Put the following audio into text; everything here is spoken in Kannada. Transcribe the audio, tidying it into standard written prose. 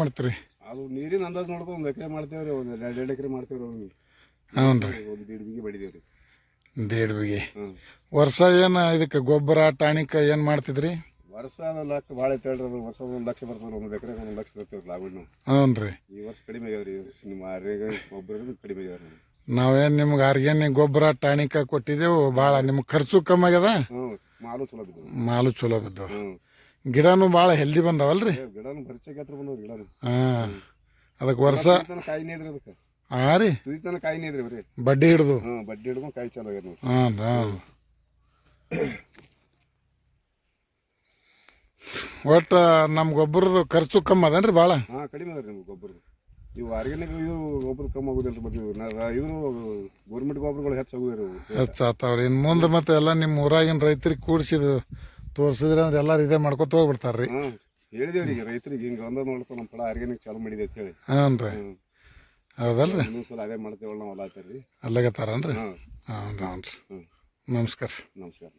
ಮಾಡ್ತೀರಿ? ಅದು ನೀರಿನ ಅಂದಾಜು ನೋಡ್ಕೊಂಡು 1 ಎಕರೆ ಮಾಡ್ತೇವ್ರಿ, ಒಂದು 2 ಎಕರೆ ಮಾಡ್ತೇವ್ರಿ. ಹ್ಞೂ ರೀ, ಒಂದು 1.5 ಬಿಗೆ ಬಡಿದೇವ್ರಿ. 1.5 ಬಿಗೆ. ಹ್ಞೂ ವರ್ಷ ಏನು ಇದಕ್ಕೆ ಗೊಬ್ಬರ ಟಾಣಿಕ ಏನು ಮಾಡ್ತಿದ್ರಿ? ವರ್ಷ ಲೆಕ್ಕ ಭಾಳ ಐತೆ ಹೇಳ್ರಿ. ಅದು ವರ್ಷ 1 ಲಕ್ಷ ಬರ್ತದೆ, 1 ಎಕರೆಗೆ 1 ಲಕ್ಷ ತರ್ತೇವ್ರಿ ಲಾಭ. ಹ್ಞೂ ರೀ. ಈ ವರ್ಷ ಕಡಿಮೆ ಆಗ್ಯಾವ್ರಿ. ನಿಮ್ಮ ಆರ್ಯಾಗ ಗೊಬ್ಬರ ಕಡಿಮೆ ಆಗ್ಯಾವ್ರಿ. ನಾವೇನು ನಿಮ್ಗೆ ಆರ್ಗ್ಯಾನಿಕ್ ಗೊಬ್ಬರ ಟಾಣಿಕ ಕೊಟ್ಟಿದ್ದೆವು, ಭಾಳ ನಿಮ್ಗೆ ಖರ್ಚು ಕಮ್ಮಿ ಆಗ್ಯದ, ಹ್ಞೂ ಮಾಲು ಚಲೋ ಬಿದ್ದವು. ಮಾಲು ಚಲೋ ಬಿದ್ದವು, ಹ್ಞೂ ಗಿಡನೂ ಭಾಳ ಹೆಲ್ದಿ ಬಂದವಲ್ರಿ? ಗಿಡನು ಪರಿಚಯಕ್ಕೆ ಹತ್ರ ಬಂದವ್ರಿ. ಗಿಡನು ಹಾಂ, ಅದಕ್ಕೆ ವರ್ಷ ಕಾಯಿನೇ ಇದ್ರಿ. ಅದಕ್ಕೆ ಹಾಂ ರೀ, ತುದಿತನ ಕಾಯಿನೇ ಇದ್ರಿ ಬರೀ ಬಡ್ಡಿ ಹಿಡ್ದು. ಹ್ಞೂ ಬಡ್ಡಿ ಹಿಡ್ಕೊಂಡು ಕಾಯಿ ಚಲೋ ಆಗ್ಯದ ನೋಡಿ. ಹಾಂ ಹಾಂ. ಒಟ್ಟು ನಮ್ಮ ಗೊಬ್ಬರದ್ದು ಖರ್ಚು ಕಮ್ಮಿ ಅದೇನ್ರಿ ಭಾಳ? ಹಾಂ ಕಡಿಮೆ ಅದ ರೀ ನಿಮ್ಗೆ ಗೊಬ್ಬರದ್ದು. ಇವು ಆರ್ಗ್ಯಾನಿಕ್ ಇದು ಗೊಬ್ಬರ ಕಮ್ಮಿ ಆಗೋದಿಲ್ಲ ರೀ. ಇದು ಗೌರ್ಮೆಂಟ್ ಗೊಬ್ಬರಗಳು ಹೆಚ್ಚಾಗೋದಿರಿ, ಹೆಚ್ಚಾತಾವ್ರಿ. ಇನ್ನು ಮುಂದೆ ಮತ್ತೆ ಎಲ್ಲ ನಿಮ್ಮ ಊರಾಗಿನ ರೈತರಿಗೆ ಕೂಡಿಸಿದು ತೋರಿಸಿದ್ರೆ ಅಂದ್ರೆ ಎಲ್ಲರೂ ಇದೇ ಮಾಡ್ಕೊತ ಹೋಗ್ಬಿಡ್ತಾರೆ ರೀ. ಹಾಂ ಹೇಳಿದೇವ್ರಿ ಈಗ ರೈತರಿಗೆ, ಹಿಂಗೆ ಒಂದ ನೋಡ್ಕೊಂಡು ನಮ್ಮ ಕಡೆ ಆರ್ಗ್ಯಾನಿಕ್ ಚಾಲು ಮಾಡಿದೆ ಅಂತ ಹೇಳಿ. ಹ್ಞೂ ರೀ, ಹೌದಲ್ರಿ? ಇನ್ನೊಂದು ಸಲ ಅದೇ ಮಾಡ್ತೇವಲ್ಲ ನಾವು. ಅಲ್ಲ ಅಲ್ಲಾಗತ್ತಾರನ್ರಿ? ಹಾಂ ಹ್ಞೂ ಹ್ಞೂ ರೀ. ಹ್ಞೂ ನಮಸ್ಕಾರ. ನಮಸ್ಕಾರ.